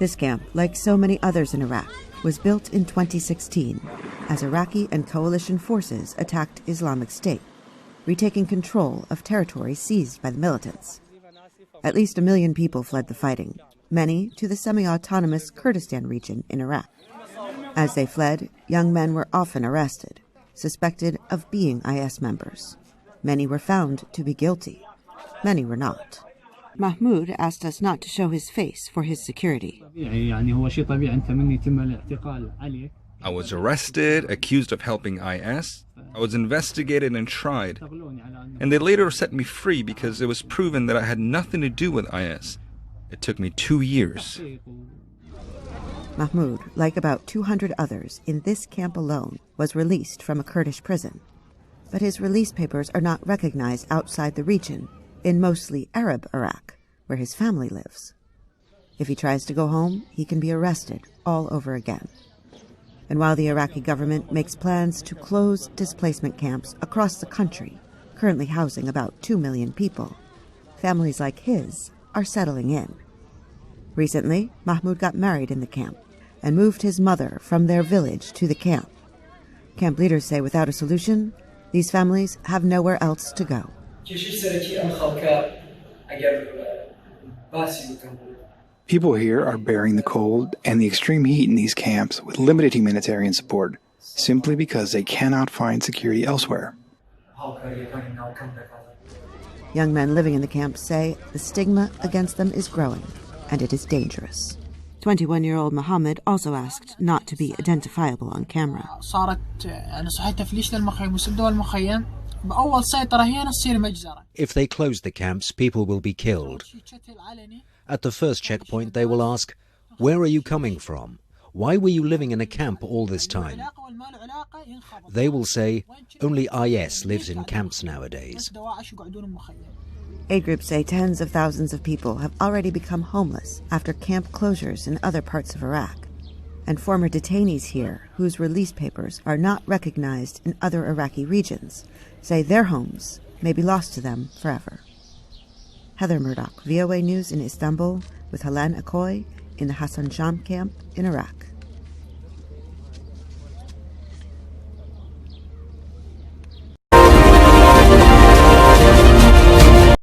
This camp, like so many others in Iraq, was built in 2016 as Iraqi and coalition forces attacked Islamic State, retaking control of territory seized by the militants. At least 1 million people fled the fighting, many to the semi-autonomous Kurdistan region in Iraq. As they fled, young men were often arrested, suspected of being IS members. Many were found to be guilty. Many were not. Mahmoud asked us not to show his face for his security. I was arrested, accused of helping IS. I was investigated and tried. And they later set me free because it was proven that I had nothing to do with IS. It took me 2 years. Mahmoud, like about 200 others in this camp alone, was released from a Kurdish prison. But his release papers are not recognized outside the region, in mostly Arab Iraq, where his family lives. If he tries to go home, he can be arrested all over again. And while the Iraqi government makes plans to close displacement camps across the country, currently housing about 2 million people, families like his are settling in. Recently, Mahmoud got married in the camp and moved his mother from their village to the camp. Camp leaders say without a solution, these families have nowhere else to go. People here are bearing the cold and the extreme heat in these camps with limited humanitarian support, simply because they cannot find security elsewhere. Young men living in the camps say the stigma against them is growing, and it is dangerous. 21-year-old Mohammed also asked not to be identifiable on camera. If they close the camps, people will be killed. At the first checkpoint, they will ask, "Where are you coming from? Why were you living in a camp all this time?" They will say, "Only IS lives in camps nowadays." Aid groups say tens of thousands of people have already become homeless after camp closures in other parts of Iraq. And former detainees here, whose release papers are not recognized in other Iraqi regions, say their homes may be lost to them forever. Heather Murdock, VOA News in Istanbul, with Halan Akoiy in the Hassan Sham Camp in Iraq.